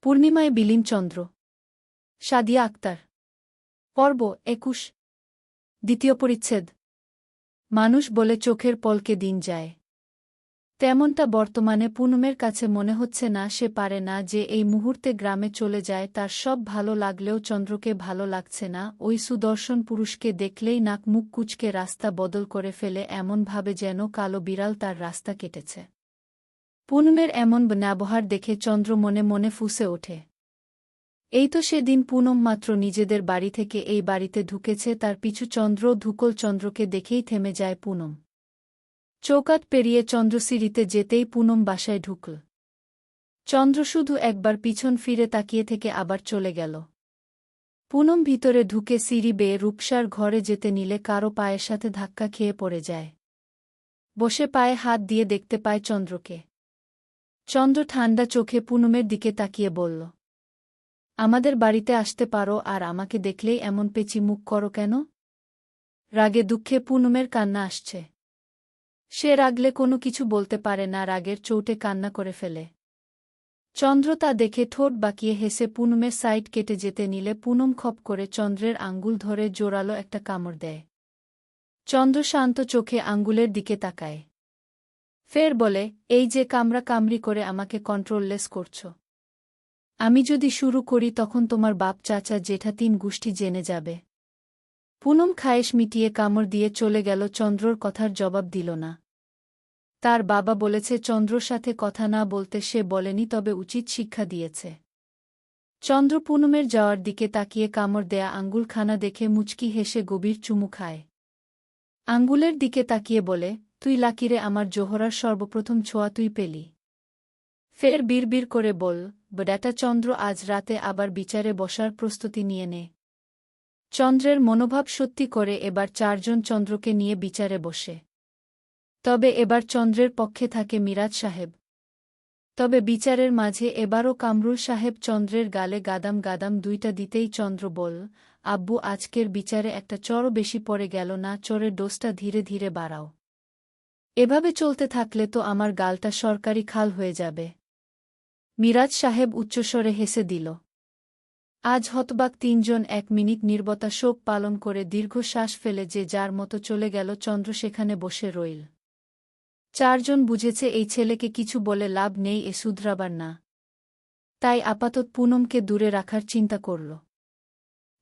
পূর্ণিমায় বিলীন চন্দ্র। সাদিয়া আক্তার। পর্ব ২১। দ্বিতীয় পরিচ্ছেদ। মানুষ বলে চোখের পলকে দিন যায়। তেমনটা বর্তমানে পুনমের কাছে মনে হচ্ছে না। সে পারে না যে এই মুহূর্তে গ্রামে চলে যায়। তার সব ভালো লাগলেও চন্দ্রকে ভালো লাগছে না। ওই সুদর্শন পুরুষকে দেখলেই নাক মুখ কুঁচকে রাস্তা বদল করে ফেলে, এমনভাবে যেন কালো বিড়াল তার রাস্তা কেটেছে। পুনমের এমন ব্যবহার দেখে চন্দ্র মনে মনে ফুঁসে ওঠে। এই তো সেদিন পুনম মাত্র নিজেদের বাড়ি থেকে এই বাড়িতে ঢুকেছে, তার পিছু চন্দ্র ধুকল। চন্দ্রকে দেখেই থেমে যায় পুনম। চৌকাঠ পেরিয়ে চন্দ্রসিঁড়িতে যেতেই পুনম বাসায় ঢুকল। চন্দ্র শুধু একবার পিছন ফিরে তাকিয়ে থেকে আবার চলে গেল। পুনম ভিতরে ঢুকে সিঁড়ি বেয়ে রূপসার ঘরে যেতে নিলে কারো পায়ের সাথে ধাক্কা খেয়ে পড়ে যায়। বসে পায়ে হাত দিয়ে দেখতে পায় চন্দ্রকে। চন্দ্র ঠান্ডা চোখে পুনমের দিকে তাকিয়ে বলল, আমাদের বাড়িতে আসতে পারো, আর আমাকে দেখলেই এমন পেঁচি মুখ করো কেন? রাগে দুঃখে পুনমের কান্না আসছে। সে রাগলে কোনো কিছু বলতে পারে না, রাগের চোটে কান্না করে ফেলে। চন্দ্র তা দেখে ঠোঁট বাঁকিয়ে হেসে পুনমের সাইড কেটে যেতে নিলে পুনম খপ করে চন্দ্রের আঙ্গুল ধরে জোরালো একটা কামড় দেয়। চন্দ্র শান্ত চোখে আঙ্গুলের দিকে তাকায়। ফের বলে, এই যে কামড়া কামড়ি করে আমাকে কন্ট্রোললেস করছ। আমি যদি শুরু করি তখন তোমার বাপ, চাচা, জেঠা, ৩ গোষ্ঠী জেনে যাবে। পুনম খায়েশ মিটিয়ে কামড় দিয়ে চলে গেল। চন্দ্রর কথার জবাব দিল না। তার বাবা বলেছে চন্দ্রর সাথে কথা না বলতে, সে বলেনি, তবে উচিত শিক্ষা দিয়েছে। চন্দ্র পুনমের যাওয়ার দিকে তাকিয়ে কামড় দেয়া আঙ্গুলখানা দেখে মুচকি হেসে গভীর চুমু খায়। আঙ্গুলের দিকে তাকিয়ে বলে, তুই লাকিরে, আমার জোহরার সর্বপ্রথম ছোঁয়া তুই পেলি। ফের বিড়বিড় করে বল, বেটা চন্দ্র আজ রাতে আবার বিচারে বসার প্রস্তুতি নিয়ে নে। চন্দ্রের মনোভাব সত্যি করে এবার ৪ জন চন্দ্রকে নিয়ে বিচারে বসে। তবে এবার চন্দ্রের পক্ষে থাকে মিরাজ সাহেব। তবে বিচারের মাঝে এবারও কামরুল সাহেব চন্দ্রের গালে গাদাম গাদাম ২টা দিতেই চন্দ্র বল, আব্বু, আজকের বিচারে একটা চড়ও বেশি পড়ে গেল না? চোরের ডোজটা ধীরে ধীরে বাড়াও। এভাবে চলতে থাকলে তো আমার গালটা সরকারি খাল হয়ে যাবে। মিরাজ সাহেব উচ্চস্বরে হেসে দিল। আজ হতবাক ৩ জন ১ মিনিট নীরবতা শোক পালন করে দীর্ঘশ্বাস ফেলে যে যার মতো চলে গেল। চন্দ্র সেখানে বসে রইল। ৪ জন বুঝেছে এই ছেলেকে কিছু বলে লাভ নেই, এ শুধরাবার না। তাই আপাতত পুনমকে দূরে রাখার চিন্তা করল।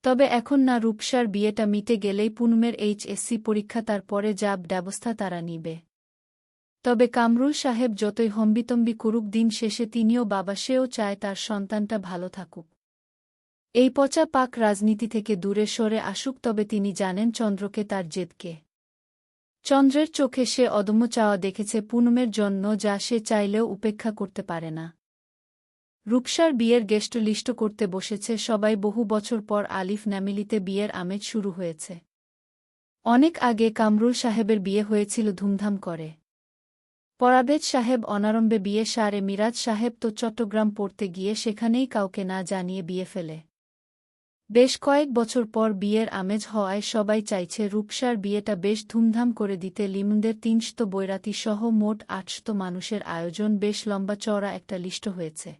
তবে এখন না, রূপসার বিয়েটা মিটে গেলেই পুনমের HSC পরীক্ষা, তারপরে যা ব্যবস্থা তারা নিবে। তবে কামরুল সাহেব যতই হম্বিতম্বি করুক, দিন শেষে তিনিও বাবা, সেও চায় তার সন্তানটা ভালো থাকুক। এই পচা পাক রাজনীতি থেকে দূরে সরে আসুক। তবে তিনি জানেন চন্দ্রকে, তার জেদকে। চন্দ্রের চোখে সে অদম্য চাওয়া দেখেছে পুনমের জন্য, যা সে চাইলেও উপেক্ষা করতে পারে না। রূপসার বিয়ের গেস্ট লিস্ট করতে বসেছে সবাই। বহু বছর পর আলিফ ফ্যামিলিতে বিয়ের আমেজ শুরু হয়েছে। অনেক আগে কামরুল সাহেবের বিয়ে হয়েছিল ধুমধাম করে। পরাবেজ সাহেব অনারম্ভে বিয়ে সারে। মিরাজ সাহেব তো চট্টগ্রাম পড়তে গিয়ে সেখানেই কাউকে না জানিয়ে বিয়ে ফেলে। বেশ কয়েক বছর পর বিয়ের আমেজ হওয়ায় সবাই চাইছে রূপসার বিয়েটা বেশ ধুমধাম করে দিতে। লিমনদের ৩০০ বৈরাতি সহ মোট ৮০০ মানুষের আয়োজন। বেশ লম্বা চওড়া একটা লিস্ট হয়েছে।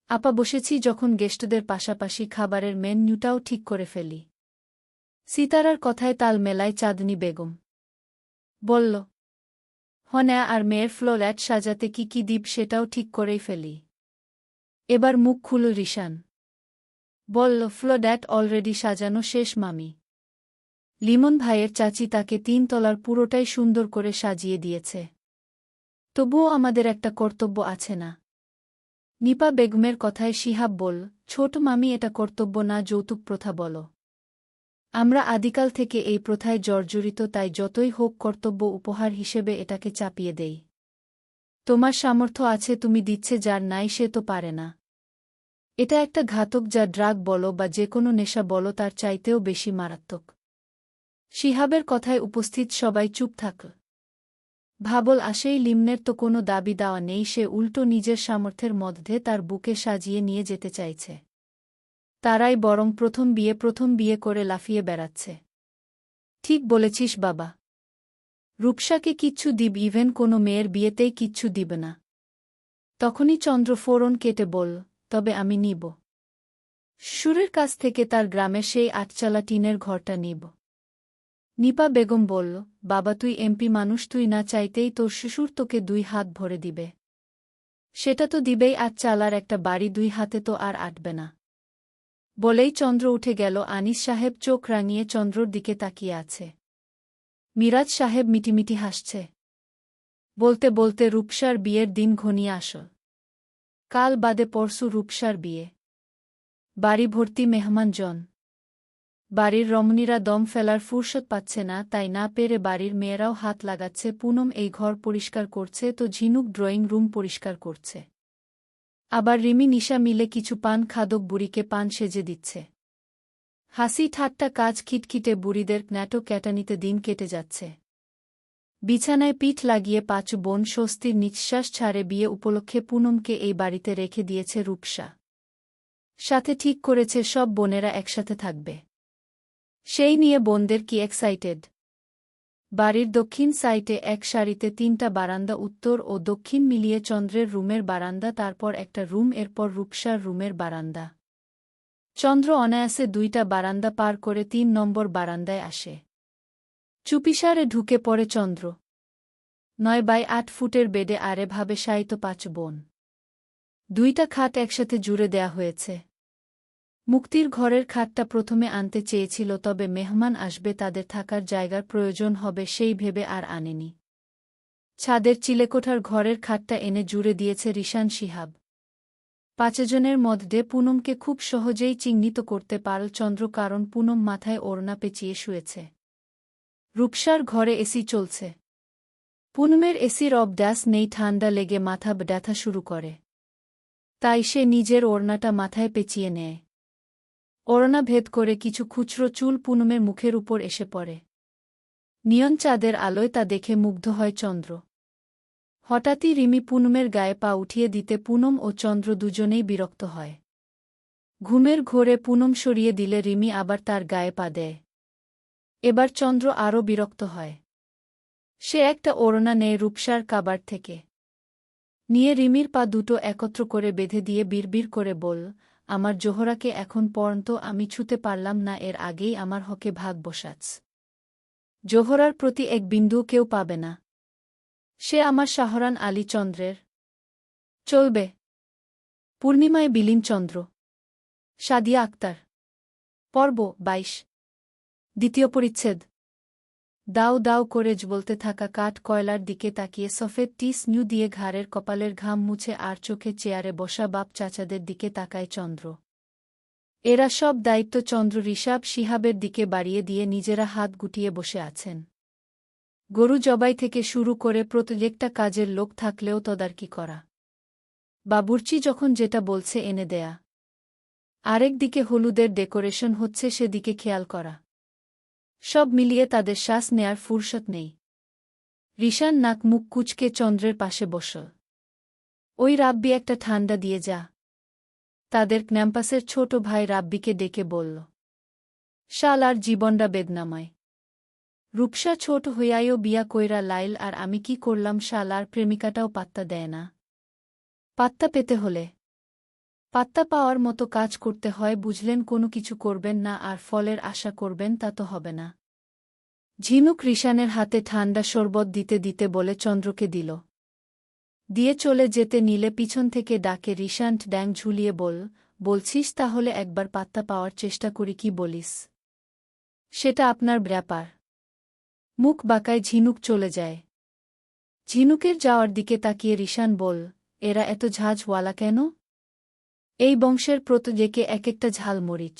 আপা বসেছি যখন, গেস্টদের পাশাপাশি খাবারের মেন্যুটাও ঠিক করে ফেলি। সিতারার কথায় তাল মেলায় চাঁদনী বেগম। বলল, হন্যা, আর মেয়ের ফ্লোল্যাট সাজাতে কি কি দিব সেটাও ঠিক করেই ফেলি। এবার মুখ খুলল রিশান। বলল, ফ্লোড্যাট অলরেডি সাজানো শেষ মামি। লিমন ভাইয়ের চাচি তাকে ৩ তলার পুরোটাই সুন্দর করে সাজিয়ে দিয়েছে। তবুও আমাদের একটা কর্তব্য আছে না? নিপা বেগমের কথায় শিহাব বল, ছোট মামি, এটা কর্তব্য না, যৌতুক প্রথা বলো। আমরা আদিকাল থেকে এই প্রথায় জর্জরিত, তাই যতই হোক কর্তব্য, উপহার হিসেবে এটাকে চাপিয়ে দেই। তোমার সামর্থ্য আছে, তুমি দিচ্ছে, যার নাই সে তো পারে না। এটা একটা ঘাতক, যা ড্রাগ বলো বা যে কোনো নেশা বলো, তার চাইতেও বেশি মারাত্মক। শিহাবের কথায় উপস্থিত সবাই চুপ থাকল। ভাবল আসেই লিমনের তো কোনো দাবি দেওয়া নেই, সে উল্টো নিজের সামর্থ্যের মধ্যে তার বুকে সাজিয়ে নিয়ে যেতে চাইছে। তারাই বরং প্রথম বিয়ে করে লাফিয়ে বেড়াচ্ছে। ঠিক বলেছিস বাবা। রূপসাকে কিচ্ছু দিব, ইভেন কোনো মেয়ের বিয়েতেই কিচ্ছু দিবে না। তখনই চন্দ্র ফোরন কেটে বল, তবে আমি নিব। সুরের কাছ থেকে তার গ্রামের সেই আটচালা টিনের ঘরটা নিব। নিপা বেগম বলল, বাবা তুই এমপি মানুষ, তুই না চাইতেই তোর শ্বশুর তোকে 2 হাত ভরে দিবে। সেটা তো দিবেই, আটচালার একটা বাড়ি 2 হাতে তো আর আটবে না। বলেই চন্দ্র উঠে গেল। আনিস সাহেব চোখ রাঙিয়ে চন্দ্রর দিকে তাকিয়ে আছে। মিরাজ সাহেব মিটিমিটি হাসছে। বলতে বলতে রূপসার বিয়ের দিন ঘনিয়ে আসল। কাল বাদে পরশু রূপসার বিয়ে। বাড়ি ভর্তি মেহমানজন। বাড়ির রমণীরা দম ফেলার ফুরসত পাচ্ছে না, তাই না পেরে বাড়ির মেয়েরাও হাত লাগাচ্ছে। পুনম এই ঘর পরিষ্কার করছে তো ঝিনুক ড্রয়িং রুম পরিষ্কার করছে। আবার রিমি নিশা মিলে কিছু পান খাদক বুড়িকে পান সেজে দিচ্ছে। হাসি ঠাট্টা কাজ খিটখিটে বুড়িদের ন্যাটো ক্যাটানিতে দিন কেটে যাচ্ছে। বিছানায় পিঠ লাগিয়ে 5 বোন স্বস্তির নিঃশ্বাস ছাড়ে। বিয়ে উপলক্ষে পুনমকে এই বাড়িতে রেখে দিয়েছে রূপসা। সাথে ঠিক করেছে সব বোনেরা একসাথে থাকবে। সেই নিয়ে বোনদের কি এক্সাইটেড। বাড়ির দক্ষিণ সাইটে এক সারিতে 3টা বারান্দা, উত্তর ও দক্ষিণ মিলিয়ে চন্দ্রের রুমের বারান্দা, তারপর একটা রুম, এরপর রূপসার রুমের বারান্দা। চন্দ্র অনায়াসে 2টা বারান্দা পার করে 3 নম্বর বারান্দায় আসে। চুপিসারে ঢুকে পড়ে চন্দ্র। 9x8 ফুটের বেডে আরে ভাবে শায়িত 5 বোন। 2টা খাট একসাথে জুড়ে দেয়া হয়েছে। মুক্তির ঘরের খাটটা প্রথমে আনতে চেয়েছিল, তবে মেহমান আসবে, তাদের থাকার জায়গার প্রয়োজন হবে, সেই ভেবে আর আনেনি। ছাদের চিলেকোঠার ঘরের খাটটা এনে জুড়ে দিয়েছে রিশান শিহাব। 5 জনের মধ্যে পুনমকে খুব সহজেই চিহ্নিত করতে পারল চন্দ্র, কারণ পুনম মাথায় ওড়না পেঁচিয়ে শুয়েছে। রূপসার ঘরে এসি চলছে। পুনমের এসির অভ্যাস নেই, ঠান্ডা লেগে মাথা ব্যথা শুরু করে। তাই সে নিজের ওড়নাটা মাথায় পেঁচিয়ে নেয়। ওড়না ভেদ করে কিছু খুচরো চুল পুনমের মুখের উপর এসে পড়ে। নিয়ন চাঁদের আলোয় তা দেখে মুগ্ধ হয় চন্দ্র। হঠাৎই রিমি পুনমের গায়ে পা উঠিয়ে দিতে পুনম ও চন্দ্র দুজনেই বিরক্ত হয়। ঘুমের ঘোরে পুনম সরিয়ে দিলে রিমি আবার তার গায়ে পা দেয়। এবার চন্দ্র আরও বিরক্ত হয়। সে একটা ওড়না নেয় রূপসার কাবার থেকে। নিয়ে রিমির পা দুটো একত্র করে বেঁধে দিয়ে বিড়বিড় করে বল, আমার জোহরাকে এখন পর্যন্ত আমি ছুতে পারলাম না, এর আগেই আমার হকে ভাগ বসাচ্ছ। জোহরার প্রতি এক বিন্দুও কেউ পাবে না। সে আমার শাহরান আলী চন্দ্রের। চলবে। পূর্ণিমায় বিলীন চন্দ্র। সাদিয়া আক্তার। পর্ব 22। দ্বিতীয় পরিচ্ছেদ। দাউ দাউ করে জ্বলতে থাকা কাঠ কয়লার দিকে তাকিয়ে সফেদ টিস নিউ দিয়ে ঘাড়ের কপালের ঘাম মুছে আর চোখে চেয়ারে বসা বাপ চাচাদের দিকে তাকায় চন্দ্র। এরা সব দায়িত্ব চন্দ্র ঋষাব শিহাবের দিকে বাড়িয়ে দিয়ে নিজেরা হাত গুটিয়ে বসে আছেন। গরু জবাই থেকে শুরু করে প্রত্যেকটা কাজের লোক থাকলেও তদারকি করা। বাবুর্চি যখন যেটা বলছে এনে দেয়া। আরেক দিকে হলুদের ডেকোরেশন হচ্ছে, সেদিকে খেয়াল করা। সব মিলিয়ে তাদের শ্বাস নেয়ার ফুরসত নেই। রিশান নাক মুখ কুচকে চন্দ্রের পাশে বসল। ওই রাব্বি একটা ঠান্ডা দিয়ে যা। তাদের ক্যাম্পাসের ছোট ভাই রাব্বিকে ডেকে বলল। শাল আর জীবনটা বেদনাময়। রূপসা ছোট হইয়াও বিয়া কইরা লাইল, আর আমি কি করলাম, শাল আর প্রেমিকাটাও পাত্তা দেয় না। পাত্তা পেতে হলে পাত্তা পাওয়ার মতো কাজ করতে হয়, বুঝলেন? কোনো কিছু করবেন না আর ফলের আশা করবেন, তা তো হবে না। ঝিনুক রিশানের হাতে ঠান্ডা শরবত দিতে দিতে বলে চন্দ্রকে দিল। দিয়ে চলে যেতে নিলে পিছন থেকে ডাকে রিশান্ট ড্যাং ঝুলিয়ে বলছিস তাহলে একবার পাত্তা পাওয়ার চেষ্টা করি, কি বলিস? সেটা আপনার ব্যাপার। মুখ বাঁকায় ঝিনুক চলে যায়। ঝিনুকের যাওয়ার দিকে তাকিয়ে রিশান এরা এত ঝাঁঝওয়ালা কেন? এই বংশের প্রত্যেকে এক একটা ঝাল মরিচ।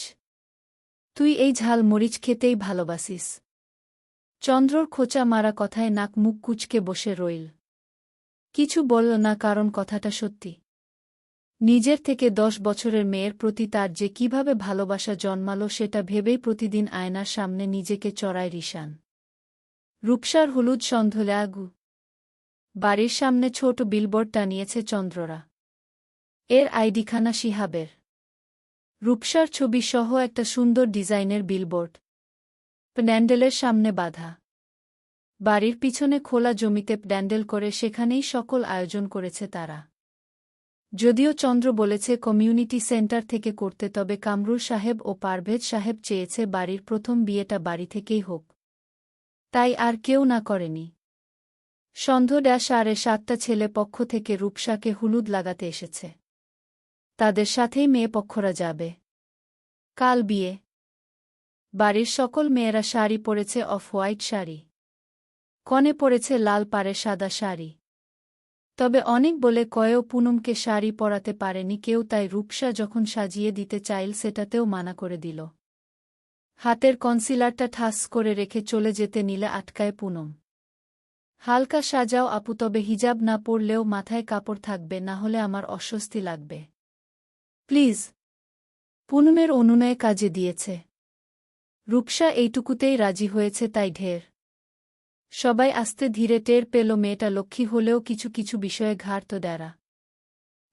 তুই এই ঝাল মরিচ খেতেই ভালোবাসিস। চন্দ্রর খোঁচা মারা কথায় নাক মুখ কুচকে বসে রইল। কিছু বলল না, কারণ কথাটা সত্যি। নিজের থেকে 10 বছরের মেয়ের প্রতি তার যে কিভাবে ভালোবাসা জন্মালো, সেটা ভেবেই প্রতিদিন আয়নার সামনে নিজেকে চড়ায় রিশান। রূপসার হলুদ সন্ধলে আগু। বাড়ির সামনে ছোট বিলবোর্ড টানিয়েছে চন্দ্ররা। এর আইডিখানা শিহাবের। রূপসার ছবি সহ একটা সুন্দর ডিজাইনের বিলবোর্ড প্যান্ডেলের সামনে বাঁধা। বাড়ির পিছনে খোলা জমিতে প্যান্ডেল করে সেখানেই সকল আয়োজন করেছে তারা। যদিও চন্দ্র বলেছে কমিউনিটি সেন্টার থেকে করতে, তবে কামরুল সাহেব ও পারভেজ সাহেব চেয়েছে বাড়ির প্রথম বিয়েটা বাড়ি থেকেই হোক। তাই আর কেউ না করেনি। সন্ধ্যা 7:30 ছেলে পক্ষ থেকে রূপসাকে হলুদ লাগাতে এসেছে। তাদের সাথেই মেয়ে পক্ষরা যাবে। কাল বিয়ে। বাড়ির সকল মেয়েরা শাড়ি পরেছে, অফ হোয়াইট শাড়ি। কনে পরেছে লাল পাড়ে সাদা শাড়ি। তবে অনেক বলে কয়েও পুনমকে শাড়ি পরাতে পারেনি কেউ, তাই রূপসা যখন সাজিয়ে দিতে চাইল সেটাতেও মানা করে দিল। হাতের কনসিলারটা ঠাস করে রেখে চলে যেতে নিলে আটকায় পুনম। হালকা সাজাও আপু, তবে হিজাব না পরলেও মাথায় কাপড় থাকবে, না হলে আমার অস্বস্তি লাগবে প্লিজ। পুনমের অনুনয়ে কাজে দিয়েছে। রূপসা এইটুকুতেই রাজি হয়েছে, তাই ঢের। সবাই আস্তে ধীরে টের পেল মেয়েটা লক্ষ্মী হলেও কিছু কিছু বিষয়ে ঘাড় তো ডেরা।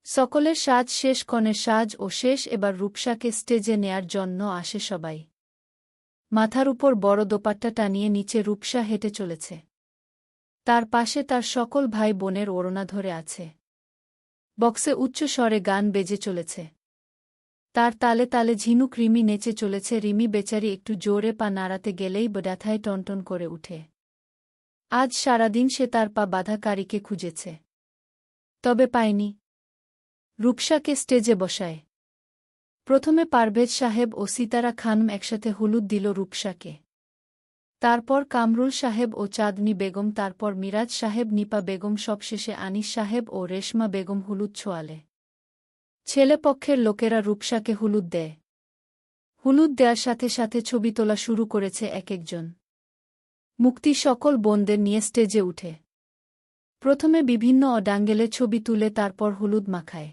সকলের সাজ শেষ, কনের সাজ ও শেষ, এবার রূপসাকে স্টেজে নেয়ার জন্য আসে সবাই। মাথার উপর বড় দোপাট্টা টানিয়ে নিচে রূপসা হেঁটে চলেছে। তার পাশে তার সকল ভাই বোনের ওড়না ধরে আছে। বক্সে উচ্চ স্বরে গান বেজে চলেছে। তার তালে তালে ঝিনুক রিমি নেচে চলেছে। রিমি বেচারি একটু জোরে পা নাড়াতে গেলেই ব্যথায় টনটন করে উঠে। আজ সারাদিন সে তার পা বাধাকারীকে খুঁজেছে, তবে পায়নি। রূপসাকে স্টেজে বসায়। প্রথমে পারভেজ সাহেব ও সিতারা খানম একসাথে হলুদ দিল রূপসাকে। তারপর কামরুল সাহেব ও চাঁদনী বেগম, তারপর মিরাজ সাহেব, নিপা বেগম, সবশেষে আনিস সাহেব ও রেশমা বেগম হলুদ ছোঁয়ালে। ছেলেপক্ষের লোকেরা রূপসাকে হলুদ দেয়। হলুদ দেওয়ার সাথে সাথে ছবি তোলা শুরু করেছে এক একজন। মুক্তি সকল বোনদের নিয়ে স্টেজে উঠে প্রথমে বিভিন্ন অডাঙ্গেলে ছবি তুলে তারপর হলুদ মাখায়।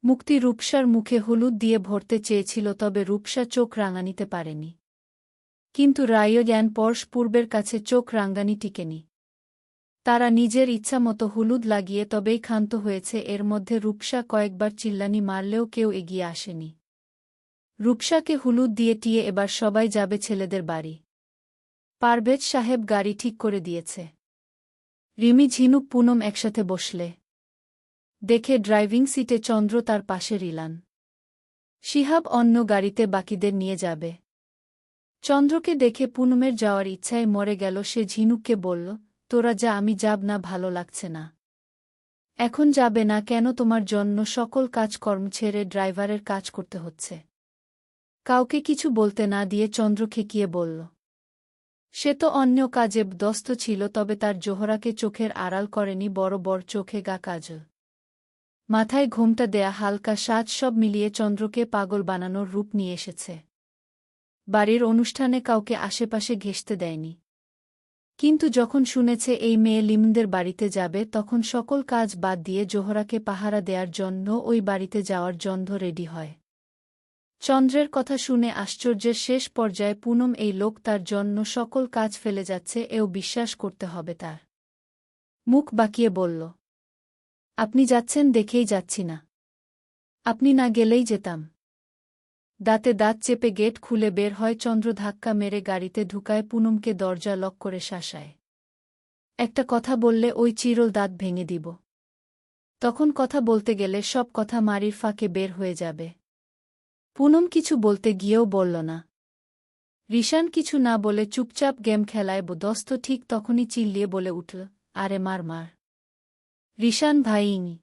মুক্তি রূপসার মুখে হলুদ দিয়ে ভরতে চেয়েছিল, তবে রূপসা চোখ রাঙানিতে পারেনি। কিন্তু রায়জ্ঞান পরশ পূর্বের কাছে চোখ রাঙ্গানি টিকেনি। তারা নিজের ইচ্ছামতো হলুদ লাগিয়ে তবেই ক্ষান্ত হয়েছে। এর মধ্যে রূপসা কয়েকবার চিল্লানি মারলেও কেউ এগিয়ে আসেনি। রূপসাকে হলুদ দিয়ে টিয়ে এবার সবাই যাবে ছেলেদের বাড়ি। পারভেজ সাহেব গাড়ি ঠিক করে দিয়েছে। রিমি, ঝিনুক, পুনম একসাথে বসলে। দেখে ড্রাইভিং সিটে চন্দ্র, তার পাশে রিলান। শিহাব অন্য গাড়িতে বাকিদের নিয়ে যাবে। চন্দ্রকে দেখে পুনমের যাওয়ার ইচ্ছায় মরে গেল। সে ঝিনুককে বলল, তোরা যা, আমি যাব না, ভালো লাগছে না। এখন যাবে না কেন? তোমার জন্য সকল কাজকর্ম ছেড়ে ড্রাইভারের কাজ করতে হচ্ছে। কাউকে কিছু বলতে না দিয়ে চন্দ্র খেকিয়ে বলল। সে তো অন্য কাজে ব্যস্ত ছিল, তবে তার জোহরাকে চোখের আড়াল করেনি। বড় বড় চোখে গা কাজল, মাথায় ঘোমটা দেয়া, হালকা সাজ, সব মিলিয়ে চন্দ্রকে পাগল বানানোর রূপ নিয়ে এসেছে। বাড়ির অনুষ্ঠানে কাউকে আশেপাশে ঘেঁষতে দেয়নি। কিন্তু যখন শুনেছে এই মেয়ে লিমনদের বাড়িতে যাবে, তখন সকল কাজ বাদ দিয়ে জোহরাকে পাহারা দেওয়ার জন্য ওই বাড়িতে যাওয়ার জন্য রেডি হয়। চন্দ্রের কথা শুনে আশ্চর্যের শেষ পর্যায়ে পুনম, এই লোক তার জন্য সকল কাজ ফেলে যাচ্ছে, এও বিশ্বাস করতে হবে তার। মুখ বাঁকিয়ে বলল, আপনি যাচ্ছেন দেখেই যাচ্ছি না। আপনি না গেলেই যেতাম। দাঁতে দাঁত চেপে গেট খুলে বের হয় চন্দ্র। ধাক্কা মেরে গাড়িতে ঢুকায় পুনমকে, দরজা লক করে শাসায়। একটা কথা বললে ওই চিরল দাঁত ভেঙে দিব। তখন কথা বলতে গেলে সব কথা মারির ফাঁকে বের হয়ে যাবে। পুনম কিছু বলতে গিয়েও বলল না। রিশান কিছু না বলে চুপচাপ গেম খেলায় ব্যস্ত। ঠিক তখনই চিল্লিয়ে বলে উঠল, আরে মার মার। রিশান ভাইনি।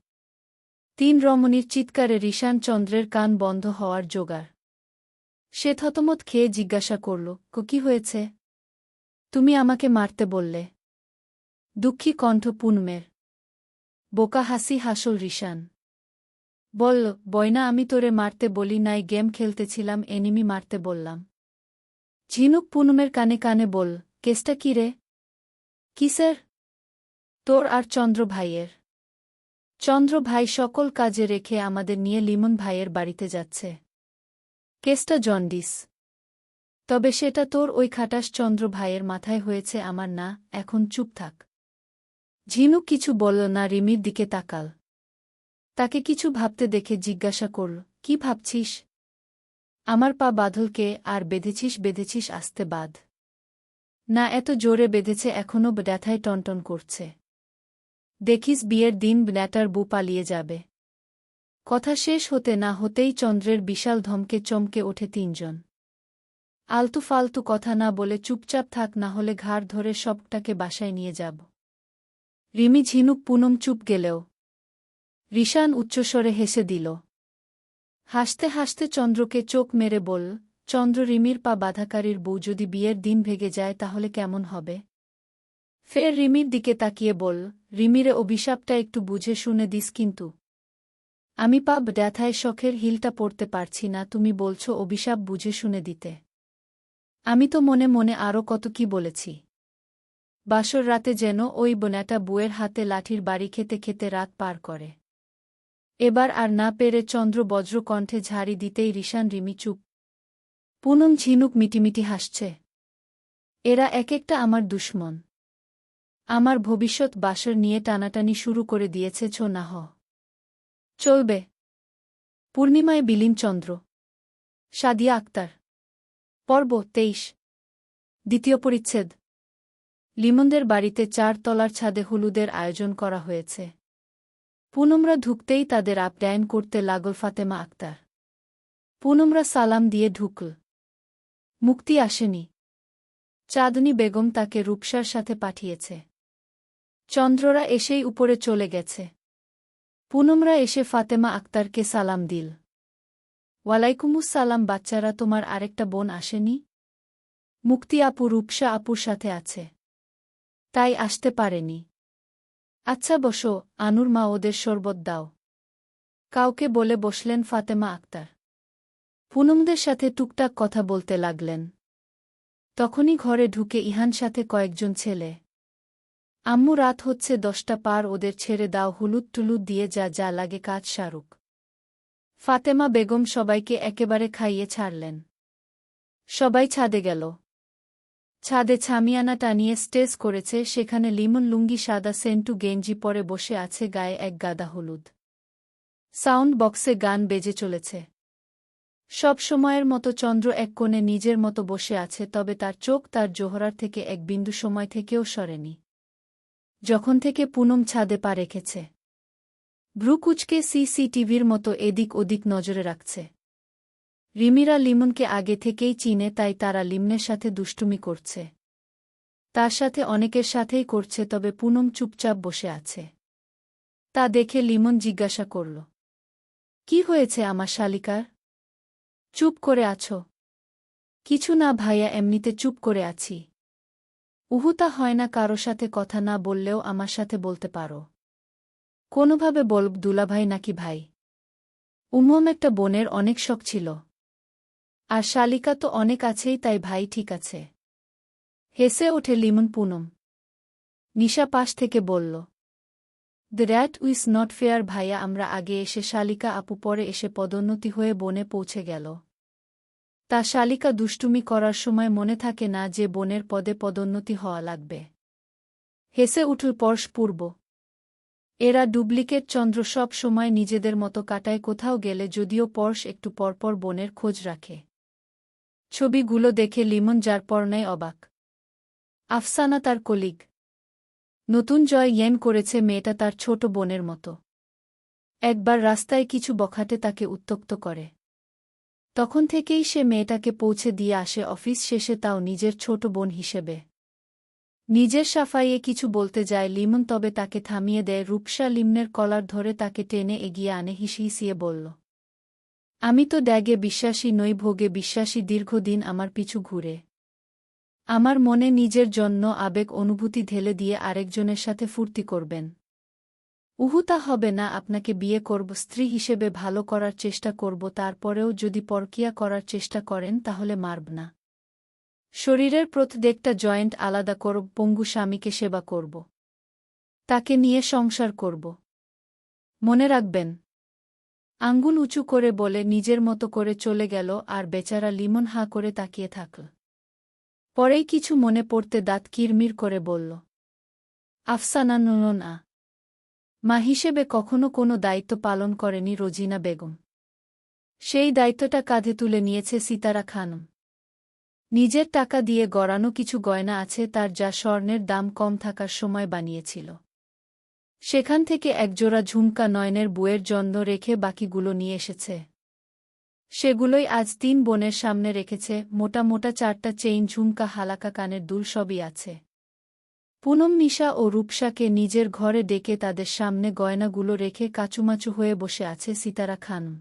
3 রমণীর চিৎকারে রিশান চন্দ্রের কান বন্ধ হওয়ার জোগাড়। সে থতমত খেয়ে জিজ্ঞাসা করল, কি হয়েছে? তুমি আমাকে মারতে বললে? দুঃখী কণ্ঠ পুনমের। বোকা হাসি হাসল রিশান। বলল, বয়না, আমি তোরে মারতে বলি নাই, গেম খেলতেছিলাম, এনিমি মারতে বললাম। ঝিনুক পুনমের কানে কানে বল, কেসটা কি রে? কিসের? তোর আর চন্দ্র ভাইয়ের। চন্দ্র ভাই সকল কাজে রেখে আমাদের নিয়ে লিমন ভাইয়ের বাড়িতে যাচ্ছে। কেসটা জন্ডিস। তবে সেটা তোর ওই খাটাস চন্দ্র ভাইয়ের মাথায় হয়েছে, আমার না। এখন চুপ থাক। ঝিনুক কিছু বলল না, রিমির দিকে তাকাল। তাকে কিছু ভাবতে দেখে জিজ্ঞাসা করল, কি ভাবছিস? আমার পা বাঁধলকে আর বেঁধেছিস আস্তে বাঁধ। না, এত জোরে বেঁধেছে, এখনও ব্যথায় টনটন করছে। দেখিস বিয়ের দিন ব্যাটার বউ পালিয়ে যাবে। কথা শেষ হতে না হতেই চন্দ্রের বিশাল ধমকে চমকে ওঠে তিনজন। আলতু ফালতু কথা না বলে চুপচাপ থাক, না হলে ঘাড় ধরে সবটাকে বাসায় নিয়ে যাব। রিমি ঝিনুক পুনম চুপ গেলেও রিশান উচ্চস্বরে হেসে দিল। হাসতে হাসতে চন্দ্রকে চোখ মেরে বলল, চন্দ্র, রিমির পা বাধাকারীর বউ যদি বিয়ের দিন ভেগে যায় তাহলে কেমন হবে? ফের রিমির দিকে তাকিয়ে বলল, রিমিরে অভিশাপটা একটু বুঝে শুনে দিস কিন্তু। আমি পা ব্যথায় শখের হিলটা পরতে পারছি না, তুমি বলছো অভিশাপ বুঝে শুনে দিতে? আমি তো মনে মনে আরও কত কি বলেছি। বাসর রাতে যেন ওই বোনাটা বুয়ের হাতে লাঠির বাড়ি খেতে খেতে রাত পার করে। এবার আর না পেরে চন্দ্র বজ্র কণ্ঠে ঝাড়ি দিতেই রিশান রিমি চুপ। পুনম ঝিনুক মিটিমিটি হাসছে। এরা এক একটা আমার দুশ্মন। আমার ভবিষ্যৎ বাসর নিয়ে টানাটানি শুরু করে দিয়েছে, ছো না হ চলবে। পূর্ণিমায় বিলীন চন্দ্র। সাদিয়া আক্তার। পর্ব ২৩। দ্বিতীয় পরিচ্ছেদ। লিমনদের বাড়িতে ৪ তলার ছাদে হলুদের আয়োজন করা হয়েছে। পুনমরা ঢুকতেই তাদের আপ্যায়ন করতে লাগল ফাতেমা আক্তার। পুনমরা সালাম দিয়ে ঢুকল। মুক্তি আসেনি। চাঁদনী বেগম তাকে রূপসার সাথে পাঠিয়েছে। চন্দ্ররা এসেই উপরে চলে গেছে। পুনমরা এসে ফাতেমা আক্তারকে সালাম দিল। ওয়ালাইকুমুস সালাম বাচ্চারা, তোমার আরেকটা বোন আসেনি? মুক্তি আপু রূপসা আপুর সাথে আছে, তাই আসতে পারেনি। আচ্ছা বসো, আনুর মা ওদের শরবত দাও। কাউকে বলে বসলেন ফাতেমা আক্তার। পুনমদের সাথে টুকটাক কথা বলতে লাগলেন। তখনই ঘরে ঢুকে ইহান সাথে কয়েকজন ছেলে। আম্মু, রাত হচ্ছে 10টা পার, ওদের ছেড়ে দাও, হলুদ টুলুদ দিয়ে যা যা লাগে কাজ সারুক। ফাতেমা বেগম সবাইকে একেবারে খাইয়ে ছাড়লেন। সবাই ছাদে গেল। ছাদে ছামিয়ানা টানিয়ে স্টেজ করেছে, সেখানে লিমন লুঙ্গি সাদা সেন্টু গেঞ্জি পরে বসে আছে, গায়ে এক গাদা হলুদ। সাউন্ড বক্সে গান বেজে চলেছে। সব সময়ের মতো চন্দ্র এক কোণে নিজের মতো বসে আছে, তবে তার চোখ তার জোহরার থেকে এক বিন্দু সময় থেকেও সরেনি, যখন থেকে পুনম ছাদে পা রেখেছে। ভ্রুকুচকে সিসিটিভির মতো এদিক ওদিক নজরে রাখছে। রিমিরা লিমনকে আগে থেকেই চিনে, তাই তারা লিমনের সাথে দুষ্টুমি করছে। তার সাথে অনেকের সাথেই করছে, তবে পুনম চুপচাপ বসে আছে। তা দেখে লিমন জিজ্ঞাসা করল, কি হয়েছে আমার শালিকার? চুপ করে আছো? কিছু না ভাইয়া, এমনিতে চুপ করে আছি। উহুতা হয় না কারো সাথে কথা না বললেও আমার সাথে বলতে পারো। কোনোভাবে বলব দুলাভাই নাকি ভাই? একটা বোনের অনেক শখ ছিল, আর শালিকা তো অনেক আছেই, তাই ভাই ঠিক আছে। হেসে ওঠে লিমন। পুনম নিশা পাশ থেকে বলল, the that was not fair ভাইয়া, আমরা আগে এসে শালিকা আপু পরে এসে পদোন্নতি হয়ে বনে পৌঁছে গেল। তা শালিকা দুষ্টুমি করার সময় মনে থাকে না যে বোনের পদে পদোন্নতি হওয়া লাগবে। হেসে উঠল পরশ পূর্ব। এরা ডুপ্লিকেট। চন্দ্র সব সময় নিজেদের মতো কাটায় কোথাও গেলে, যদিও পরশ একটু পরপর বোনের খোঁজ রাখে। ছবিগুলো দেখে লিমন যার পরনায় অবাক। আফসানা তার কলিগ। নতুন জয় ইয়েন করেছে, মেয়েটা তার ছোট বোনের মতো। একবার রাস্তায় কিছু বখাটে তাকে উত্ত্যক্ত করে। তখন থেকেই সে মেয়েটাকে পৌঁছে দিয়ে আসে অফিস শেষে, তাও নিজের ছোট বোন হিসেবে। নিজের সাফাইয়ে কিছু বলতে যায় লিমন, তবে তাকে থামিয়ে দেয় রূপসা। লিমনের কলার ধরে তাকে টেনে এগিয়ে আনে, হিসিয়ে বলল, আমি তো ড্যাগে বিশ্বাসী নই, ভোগে বিশ্বাসী। দীর্ঘদিন আমার পিছু ঘুরে আমার মনে নিজের জন্য আবেগ অনুভূতি ঢেলে দিয়ে আরেকজনের সাথে ফুর্তি করবেন। উহুতা হবে না, আপনাকে বিয়ে করব, স্ত্রী হিসেবে ভালো করার চেষ্টা করব, তারপরেও যদি পরকিয়া করার চেষ্টা করেন তাহলে মারব না। শরীরের প্রত্যেকটা জয়েন্ট আলাদা করব, পঙ্গু স্বামীকে সেবা করব, তাকে নিয়ে সংসার করব। মনে রাখবেন। আঙ্গুল উঁচু করে বলে নিজের মতো করে চলে গেল, আর বেচারা লিমন হাঁ করে তাকিয়ে থাকল। পরেই কিছু মনে পড়তে দাঁত কিরমির করে বলল, আফসানা না, মা হিসেবে কখনো কোনো দায়িত্ব পালন করেনি রোজিনা বেগম। সেই দায়িত্বটা কাঁধে তুলে নিয়েছে সিতারা খানম। নিজের টাকা দিয়ে গড়ানো কিছু গয়না আছে তার, যা স্বর্ণের দাম কম থাকার সময় বানিয়েছিল। সেখান থেকে একজোড়া ঝুমকা নয়নের বউয়ের জন্য রেখে বাকিগুলো নিয়ে এসেছে। সেগুলোই আজ 3 বোনের সামনে রেখেছে। মোটা মোটা 4টা চেইন, ঝুমকা, হালাকা, কানের দুল সবই আছে। পুনম নিশা ও রূপসাকে নিজের ঘরে ডেকে তাদের সামনে গয়নাগুলো রেখে কাচুমাচু হয়ে বসে আছে সিতারা খানম।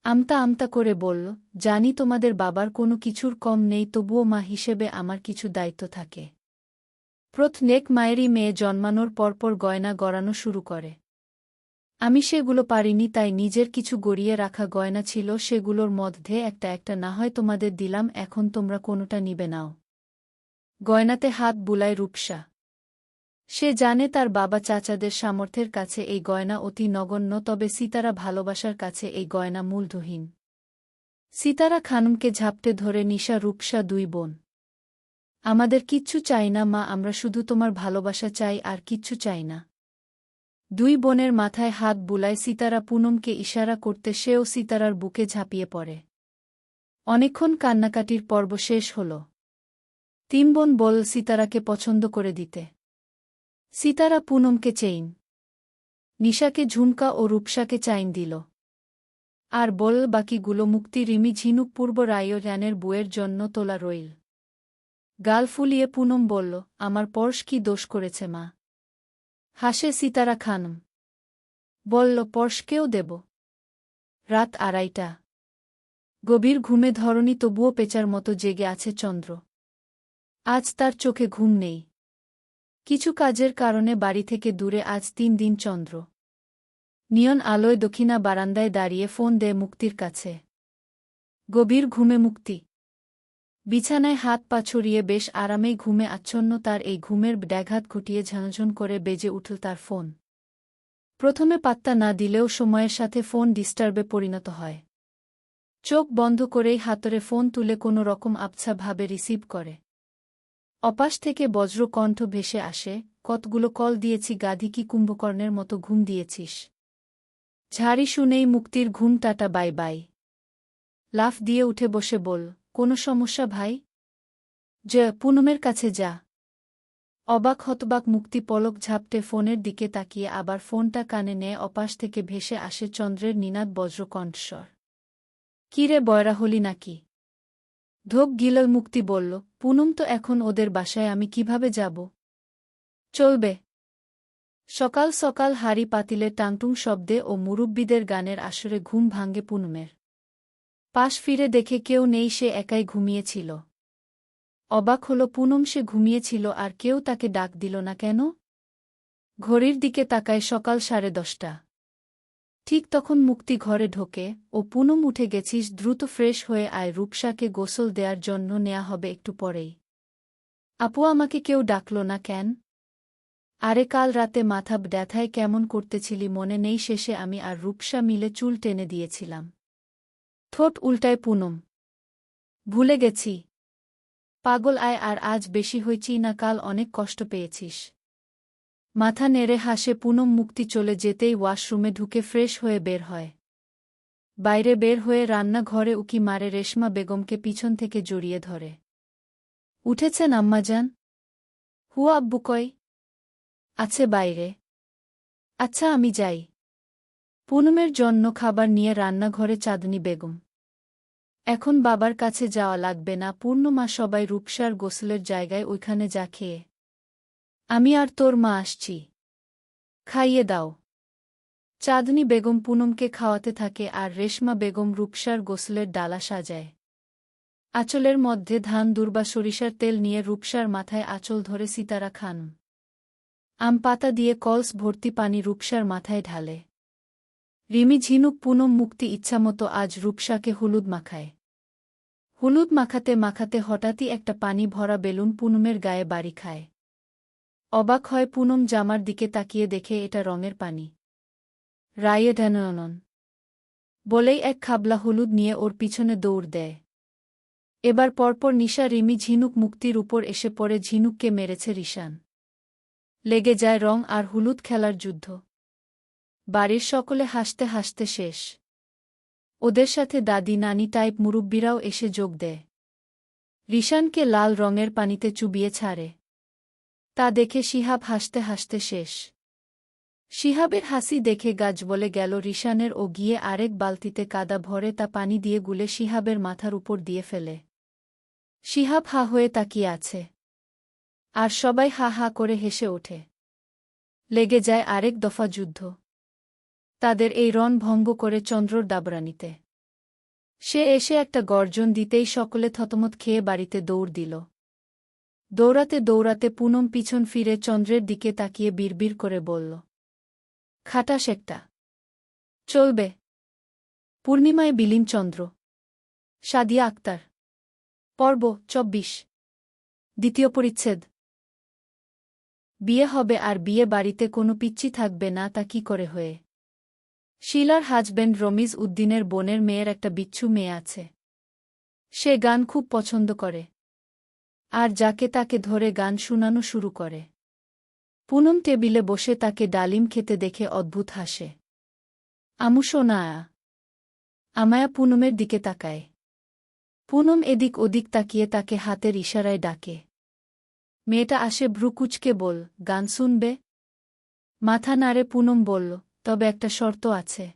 আমতা আমতা করে বলল, জানি তোমাদের বাবার কোনো কিছুর কম নেই, তবুও মা হিসেবে আমার কিছু দায়িত্ব থাকে। প্রত্যেক মায়েরই মেয়ে জন্মানোর পরপর গয়না গড়ানো শুরু করে। আমি সেগুলো পারিনি, তাই নিজের কিছু গড়িয়ে রাখা গয়না ছিল, সেগুলোর মধ্যে একটা একটা না হয় তোমাদের দিলাম, এখন তোমরা কোনোটা নিবে নাও। গয়নাতে হাত বুলায় রূপসা। সে জানে তার বাবা চাচাদের সামর্থ্যের কাছে এই গয়না অতি নগণ্য, তবে সিতারা ভালোবাসার কাছে এই গয়না মূল্যহীন। সিতারা খানমকে ঝাপটে ধরে নিশা, রূপসা 2 বোন, আমাদের কিচ্ছু চাই না মা, আমরা শুধু তোমার ভালোবাসা চাই, আর কিচ্ছু চাই না। 2 বোনের মাথায় হাত বুলায় সিতারা। পুনমকে ইশারা করতে সেও সিতারার বুকে ঝাঁপিয়ে পড়ে। অনেকক্ষণ কান্নাকাটির পর্ব শেষ হল। 3 বোন বলল সিতারাকে পছন্দ করে দিতে। সিতারা পুনমকে চেইন, নিশাকে ঝুমকা ও রূপসাকে চাইন দিল, আর বলল বাকিগুলো মুক্তি, রিমি, ঝিনুক, পূর্ব রায় রানের বউয়ের জন্য তোলা রইল। গাল ফুলিয়ে পুনম বলল, আমার পরশ কি দোষ করেছে মা? হাসে সিতারা খানম। বলল, পরশকেও দেব। রাত 2:30। গভীর ঘুমে ধরণী, তবুও পেঁচার মতো জেগে আছে চন্দ্র। আজ তার চোখে ঘুম নেই। কিছু কাজের কারণে বাড়ি থেকে দূরে আজ 3 দিন চন্দ্র। নিয়ন আলোয় দক্ষিণা বারান্দায় দাঁড়িয়ে ফোন দেয় মুক্তির কাছে। গভীর ঘুমে মুক্তি। বিছানায় হাত পা ছড়িয়ে বেশ আরামেই ঘুমে আচ্ছন্ন। তার এই ঘুমের ব্যাঘাত ঘটিয়ে ঝনঝন করে বেজে উঠল তার ফোন। প্রথমে পাত্তা না দিলেও সময়ের সাথে ফোন ডিস্টার্বে পরিণত হয়। চোখ বন্ধ করেই হাতরে ফোন তুলে কোনো রকম আবছা ভাবে রিসিভ করে। অপাশ থেকে বজ্র কণ্ঠ ভেসে আসে, কতগুলো কল দিয়েছি গাধি, কি কুম্ভকর্ণের মতো ঘুম দিয়েছিস? ঝাড়ি শুনেই মুক্তির ঘুম, টাটা বাই বাই। লাফ দিয়ে উঠে বসে বল, কোনো সমস্যা ভাই? পুনমের কাছে যা। অবাক হতবাক মুক্তি পলক ঝাপটে ফোনের দিকে তাকিয়ে আবার ফোনটা কানে নেয়। অপাশ থেকে ভেসে আসে চন্দ্রের নিনাদ বজ্র কণ্ঠস্বর। কিরে, বয়রা হলি নাকি? ধোক গিলল মুক্তি বলল, পুনম তো এখন ওদের বাসায়, আমি কিভাবে যাব? চলবে। সকাল সকাল হাঁড়ি পাতিলের টাংটুং শব্দে ও মুরব্বিদের গানের আসরে ঘুম ভাঙ্গে পুনমের। পাশ ফিরে দেখে কেউ নেই, সে একাই ঘুমিয়েছিল। অবাক হল পুনম, সে ঘুমিয়েছিল আর কেউ তাকে ডাক দিল না কেন? ঘড়ির দিকে তাকায় সকাল 10:30। ঠিক তখন মুক্তি ঘরে ঢোকে। ও পুনম, উঠে গেছিস? দ্রুত ফ্রেশ হয়ে আয়, রূপসাকে গোসল দেওয়ার জন্য নেয়া হবে একটু পরেই। আপু, আমাকে কেউ ডাকল না কেন? আরে কাল রাতে মাথা ব্যথায় কেমন করতেছিলি মনে নেই? শেষে আমি আর রূপসা মিলে চুল টেনে দিয়েছিলাম। ঠোঁট উল্টায় পুনম। ভুলে গেছি। পাগল, আয়। আর আজ বেশি হয়েছি না? কাল অনেক কষ্ট পেয়েছিস। মাথা নেড়ে হাসে পুনম। মুক্তি চলে যেতেই ওয়াশরুমে ঢুকে ফ্রেশ হয়ে বের হয়। বাইরে বের হয়ে রান্নাঘরে উকি মারে রেশমা বেগমকে পিছন থেকে জড়িয়ে ধরে। উঠেছেন আম্মাজান? হুয়া, আব্বু কই? আছে বাইরে। আচ্ছা, আমি যাই। পুনমের জন্য খাবার নিয়ে রান্নাঘরে চাঁদনী বেগম। এখন বাবার কাছে যাওয়া লাগবে না পূর্ণমা, সবাই রূপসার গোসলের জায়গায় ওইখানে যা খেয়ে। আমি আর তোর মা আসছি। খাইয়ে দাও। চাঁদনী বেগম পুনমকে খাওয়াতে থাকে আর রেশমা বেগম রূপসার গোসলের ডালা সাজায়। আঁচলের মধ্যে ধান দুর্বা সরিষার তেল নিয়ে রূপসার মাথায় আঁচল ধরে সিতারা খান আম পাতা দিয়ে কলস ভর্তি পানি রূপসার মাথায় ঢালে। রিমি, ঝিনুক, পুনম, মুক্তি ইচ্ছামতো আজ রূপসাকে হলুদ মাখায়। হলুদ মাখাতে মাখাতে হঠাৎই একটা পানি ভরা বেলুন পুনমের গায়ে বাড়ি খায়। অবাক হয় পুনম, জামার দিকে তাকিয়ে দেখে এটা রঙের পানি। রায়ে ঢানন বলেই এক খাবলা হলুদ নিয়ে ওর পিছনে দৌড় দেয়। এবার পরপর নিশা, রিমি, ঝিনুক, মুক্তির উপর এসে পড়ে। ঝিনুককে মেরেছে রিশান। লেগে যায় রং আর হলুদ খেলার যুদ্ধ। বাড়ির সকলে হাসতে হাসতে শেষ। ওদের সাথে দাদি, নানি টাইপ মুরব্বিরাও এসে যোগ দেয়। রিশানকে লাল রঙের পানিতে চুবিয়ে ছাড়ে। তা দেখে শিহাব হাসতে হাসতে শেষ। শিহাবের হাসি দেখে গাছ বলে গেল রিশানের ও গিয়ে আরেক বালতিতে কাদা ভরে তা পানি দিয়ে গুলে শিহাবের মাথার উপর দিয়ে ফেলে। শিহাব হা হয়ে তাকিয়ে আছে। আর সবাই হা হা করে হেসে ওঠে। লেগে যায় আরেক দফা যুদ্ধ। তাদের এই রণ ভঙ্গ করে চন্দ্রর দাবরানিতে সে এসে একটা গর্জন দিতেই সকলে থতমত খেয়ে বাড়িতে দৌড় দিল। দৌড়াতে দৌড়াতে পুনম পিছন ফিরে চন্দ্রের দিকে তাকিয়ে বিড়বিড় করে বলল, খাটাস একটা। চলবে। পূর্ণিমায় বিলীন চন্দ্র। সাদিয়া আক্তার। পর্ব ২৪। দ্বিতীয় পরিচ্ছেদ। বিয়ে হবে আর বিয়ে বাড়িতে কোনো পিচ্চি থাকবে না তা কি করে হয়ে? শিলার হাজবেন্ড রমিজ উদ্দিনের বোনের মেয়ের একটা বিচ্ছু মেয়ে আছে। সে গান খুব পছন্দ করে। আর যাকে তাকে ধরে গান শোনানো শুরু করে। পুনম টেবিলে বসে তাকে ডালিম খেতে দেখে অদ্ভুত হাসে। আমু সোনা। আমায়া পুনমের দিকে তাকায়। পুনম এদিক ওদিক তাকিয়ে তাকে হাতের ইশারায় ডাকে। মেয়েটা আসে ভ্রু কুঁচকে বল, গান শুনবে? মাথা নাড়ে পুনম বলল, তবে একটা শর্ত আছে।